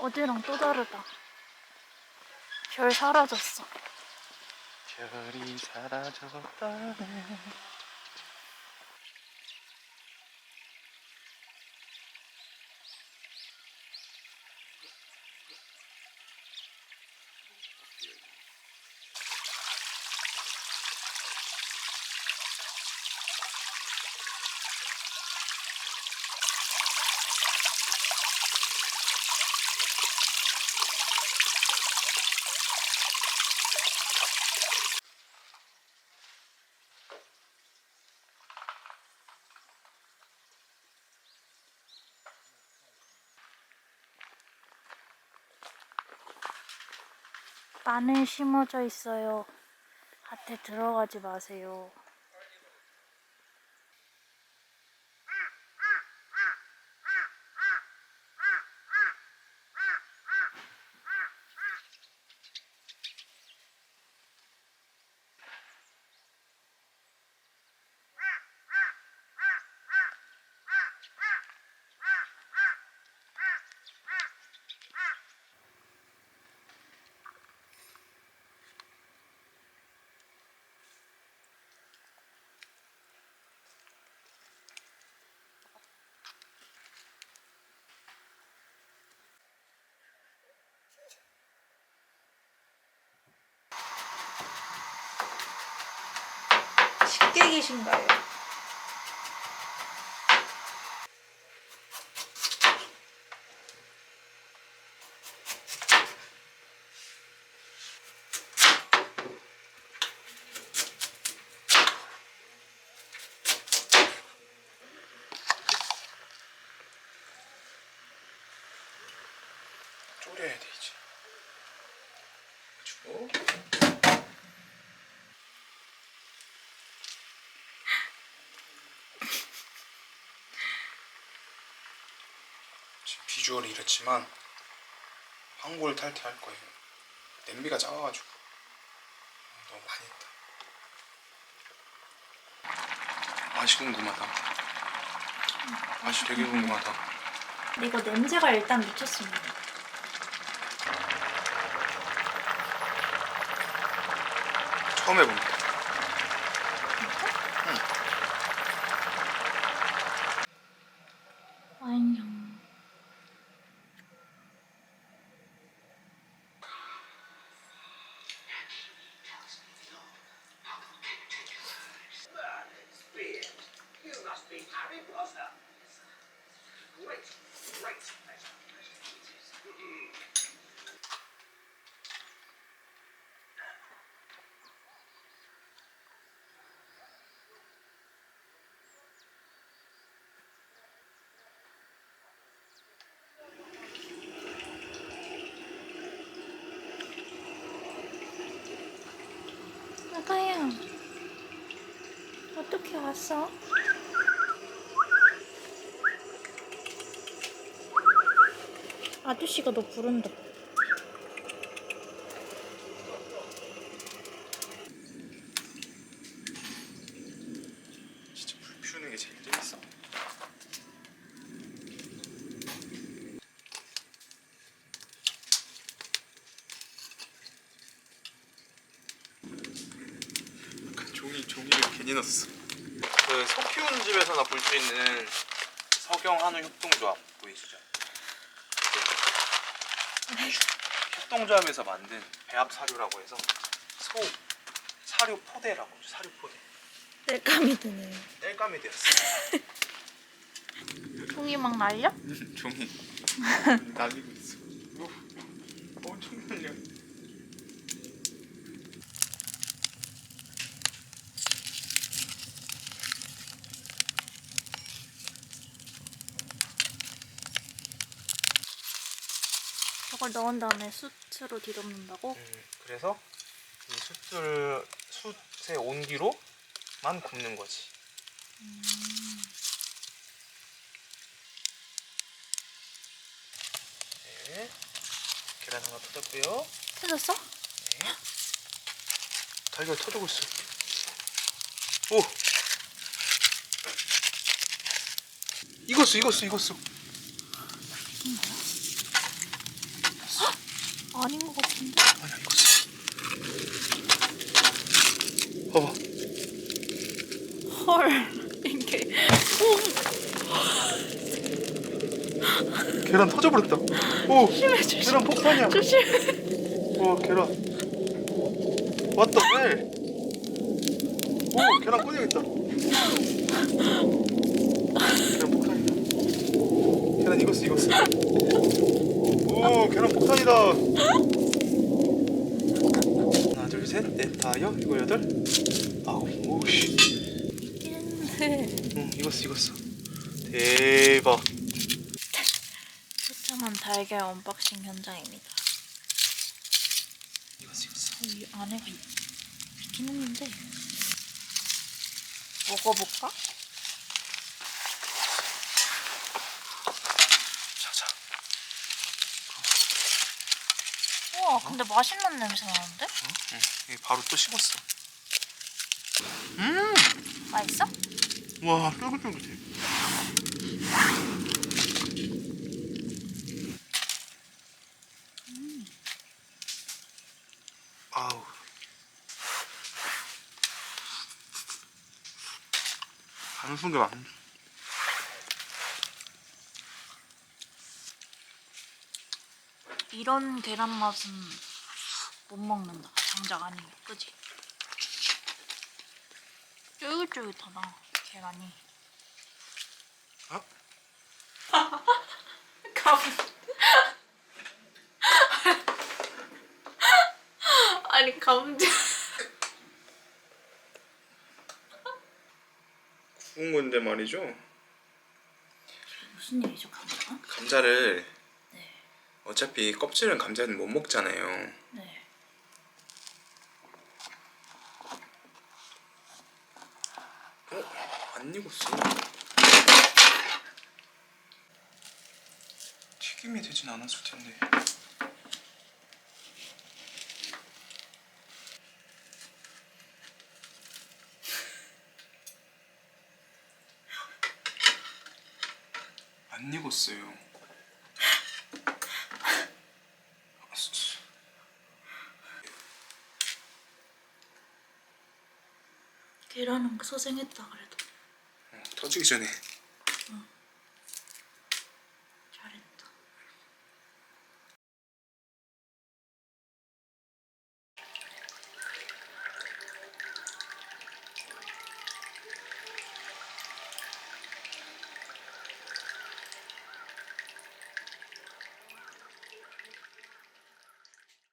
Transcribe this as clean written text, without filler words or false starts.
어제랑 또 다르다. 별 사라졌어. 별이 사라졌다네. 마늘 심어져 있어요. 밭에 들어가지 마세요. 식객이신가요? 졸여야 돼 이제. 그리고 지금 비주얼이 이렇지만 황골 탈퇴할 거예요. 냄비가 작아가지고 너무 많이 했다. 맛이 궁금하다. 맛이 되게 궁금하다. 근데 이거 냄새가 일단 미쳤습니다. 처음 해봅니다. 와인향. 아가야, 어떻게 왔어? 아저씨가 너 부른다. 진짜 불 피우는 게 제일 재밌어. 종이를 괜히 넣었어. 그 소 키우는 집에서나 볼 수 있는 석영 한우 협동조합 보이시죠? 협동조합에서 만든 배합 사료라고 해서 소 사료 포대라고 하죠. 사료 포대. 땔감이 드네. 땔감이 되었어. 종이 막 날려? 종이 날리고 있어. 엄청 날려. 저걸 넣은 다음에 숯으로 뒤덮는다고? 그래서 이 숯의 온기로만 굽는 거지. 네. 계란 하나 터졌고요. 터졌어? 네. 달걀 터지고 있어. 오! 익었어. 이건 뭐야? 아닌 것 같은데? 아니야 이거지. 봐봐. 헐 이게 계란 터져버렸다. 오, 조심해 조심. 계란 폭탄이야. 조심해. 와, 계란. 왔다 왜? 오, 계란 꺼내야겠다. 계란 폭탄이다. 계란 익었어. 오, 계란 폭탄이다. 하나, 둘, 셋, 넷, 다, 일곱, 여덟, 아홉. 오씨. 있는데 응, 익었어. 대박. 처참한 달걀 언박싱 현장입니다. 익었어. 이 안에가 있긴 했는데 먹어볼까? 자자. 우와 근데 맛있는 냄새 나는데? 응, 이게 바로 또 식었어. 맛있어? 와, 쫄깃쫄깃해. 아우. 가는 게 많네. 이런 계란 맛은 못 먹는다. 장작 아니면 그지? 쫄깃쫄깃하다 계란이. 어? 아니 감자. 구운 건데 말이죠. 무슨 일이죠 감자? 감자를 네. 어차피 껍질은 감자는 못 먹잖아요. 네. 안 익었어. 튀김이 되진 않았을 텐데. 안 익었어요. 계란은 소생했다 그래도. 터지기 전에